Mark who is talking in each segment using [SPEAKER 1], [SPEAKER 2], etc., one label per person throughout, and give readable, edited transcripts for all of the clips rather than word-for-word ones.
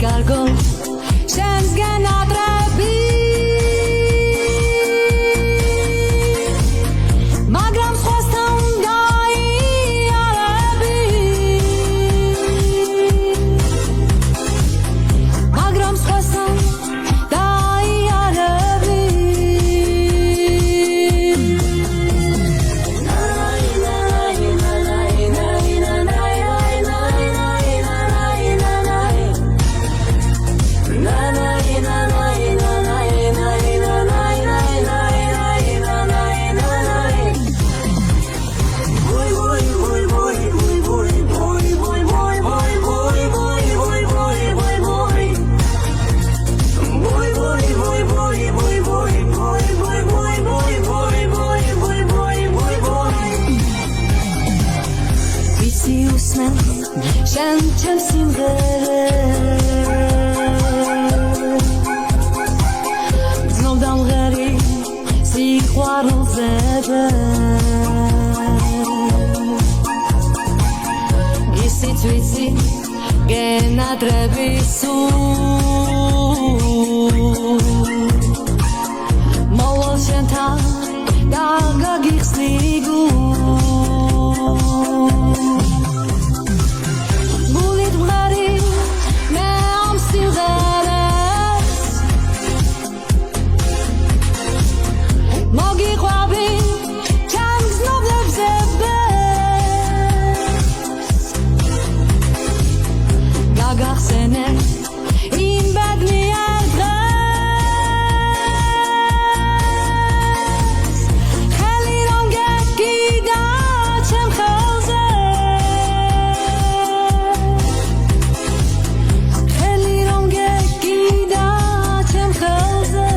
[SPEAKER 1] Gargo, შენ ჩემს სიმღერე გზნობდა მღერი სიყვარულზე გისიც ვიცი გენადრები მოვალ შენთან გაგიხსნი გულით მღერი მე ამ სიმღერას მოგიყვები ჩემ გზნობებზე გაგახსენე იმ ბედნიერ დღეს ხელი რომ გეკიდა ჩემ ხელზე ხელი რომ გეკიდა ჩემ ხელზე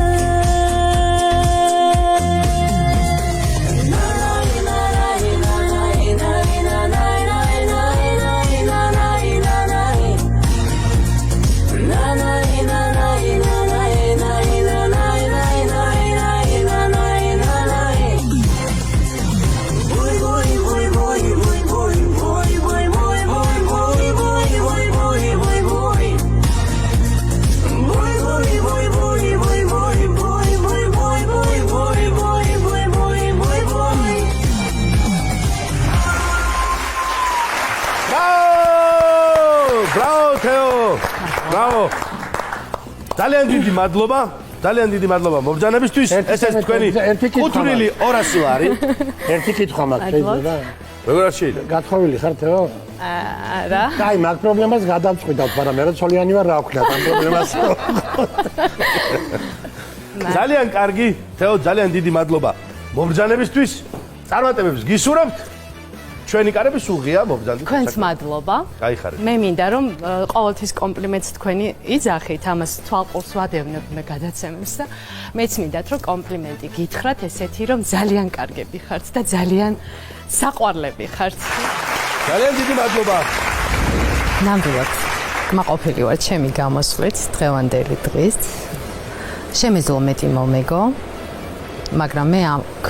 [SPEAKER 2] ძალიან დიდი მადლობა მობრძანებისთვის. ეს თქვენი კუთვნილი 200 ლარი.
[SPEAKER 3] ერთი კითხვა მაქვს შეიძლება?
[SPEAKER 2] როგორ შეიძლება?
[SPEAKER 3] გათხოვილი ხარ თეო?
[SPEAKER 1] არა
[SPEAKER 3] აი, მაგ პრობლემას გადავწყვიტავთ, მაგრამ მე რა ცოლიანი ვარ რა ვქნათ ამ პრობლემას.
[SPEAKER 2] ძალიან კარგი, თეო, ძალიან დიდი მადლობა მობრძანებისთვის. წარმატებებს გისურვებთ. ჩვენი კარები სულ ღია მობრძანდით.
[SPEAKER 1] თქვენს მადლობა.
[SPEAKER 2] გაიხარეთ.
[SPEAKER 1] მე მინდა რომ ყოველთვის კომპლიმენტს თქვენი იძახით, ამას თვალყურს ვადევნებ მე გადაცემებს და მეც მინდათ რომ კომპლიმენტი გითხრათ ესეთი რომ ძალიან კარგები ხართ და ძალიან საყვარლები ხართ.
[SPEAKER 2] ძალიან დიდი მადლობა.
[SPEAKER 1] ნამდვილად კმაყოფილი ვარ ჩემი გამოსვლით დღევანდელი დღის. შემეძლო მეტი მომეგო. მაგრამ მე აქ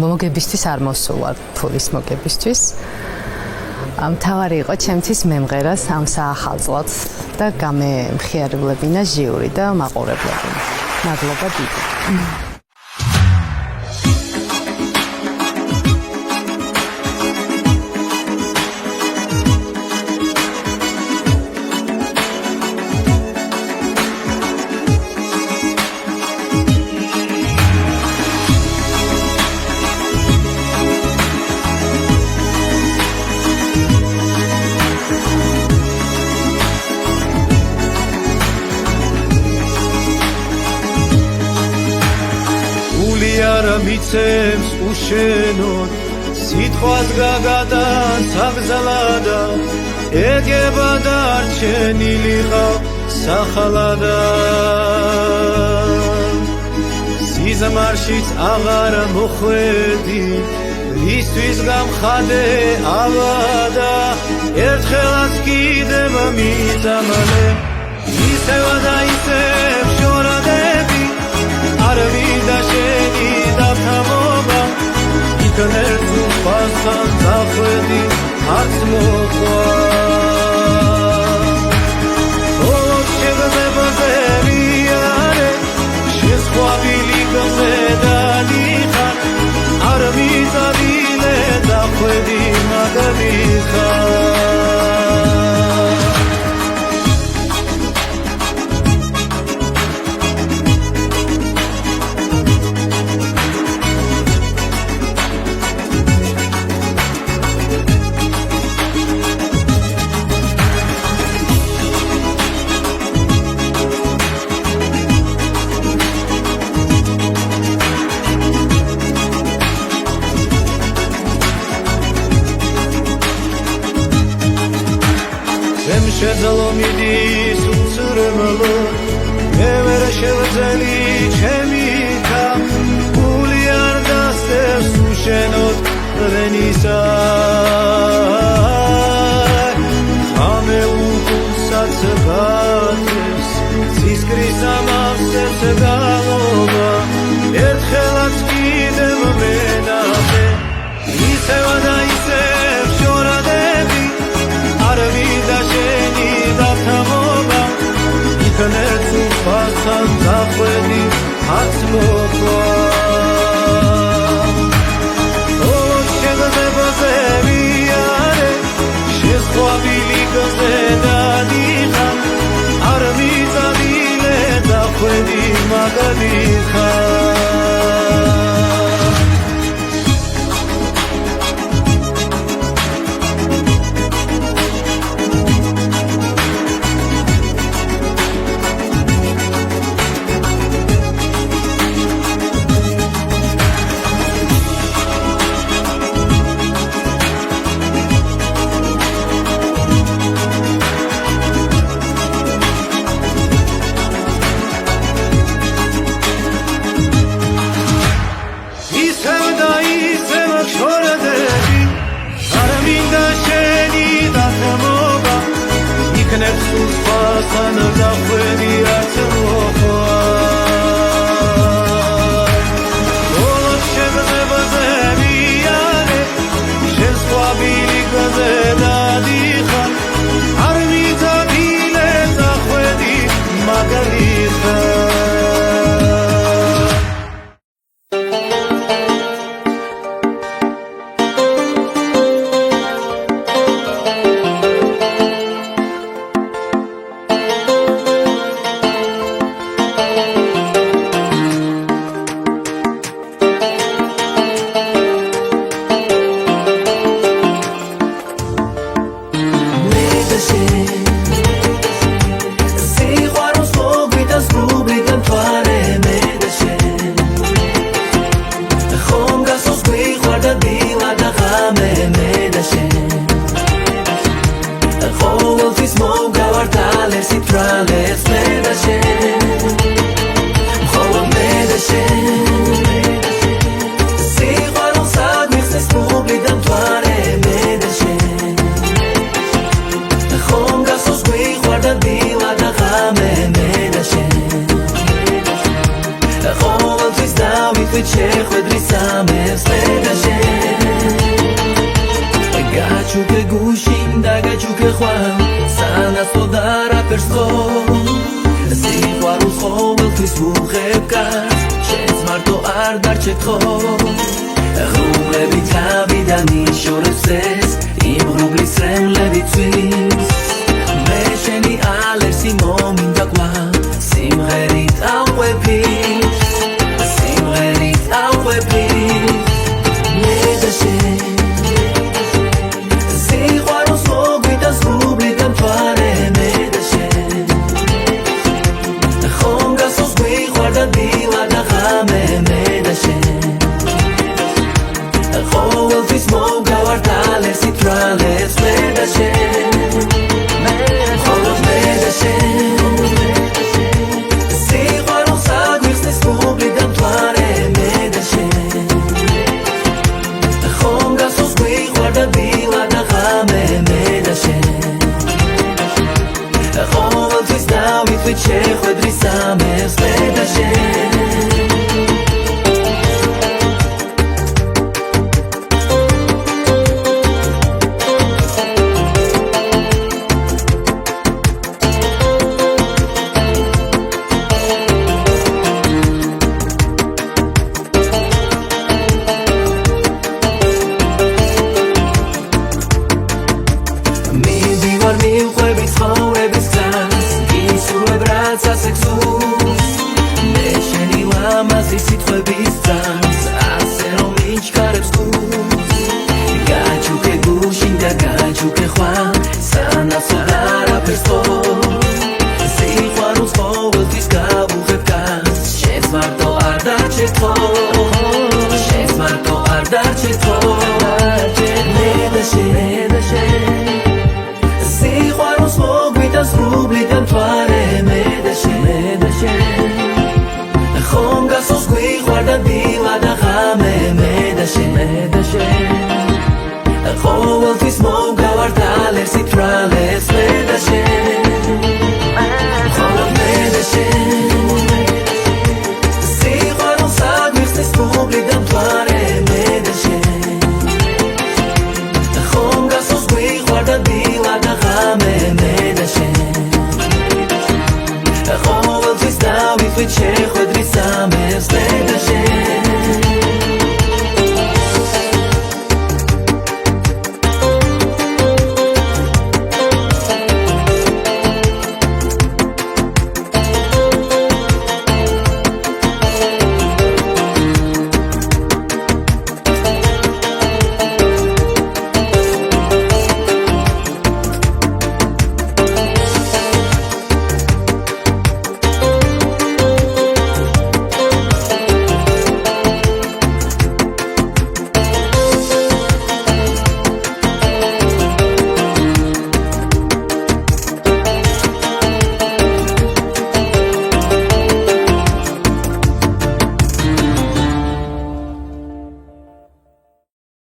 [SPEAKER 1] მოგებისთვის არ მოსულვარ ფულის მოგებისთვის. მთავარი იყო ჩემთვის მემღერას ამ საახალწლოდ და გამემხიარებლებინა ჟიური და მაყურებლები. მადლობა დიდი.
[SPEAKER 4] მიცემს უშენოდ სიტყვას გაგადა საგზალადა ეგება დარჩენილიყო სახალადა სიზმარშიც აღარ მოხვედი ისთვის გამხადე ავადა ერთხელაც კიდევ მიწამალე ისევა და ისევ შორადები არ ვიდა შენი დათამობა იქნერთ უფასთან დახვედი არც მოყვა ოღონდ შეგდებაზე ვიარე შესხვავილი გზედანი ხარ არ მიწავილე დახვედი მაგარი ხარ შეძლო მიდის უცრმლო მე ვერ შევძელი ჩემი ხა გული არ დასდევს უშენოდ რენისა ხან დახვედი არც მოხარ ბოლოს შეგრძებაზე მიარე შენ სხვა ბილიკზე დადიხარ არ მითადილე დახვედი მაგარი ხარ
[SPEAKER 5] ყოველთვის მოგავართ ალერსით რალებს მე და შენ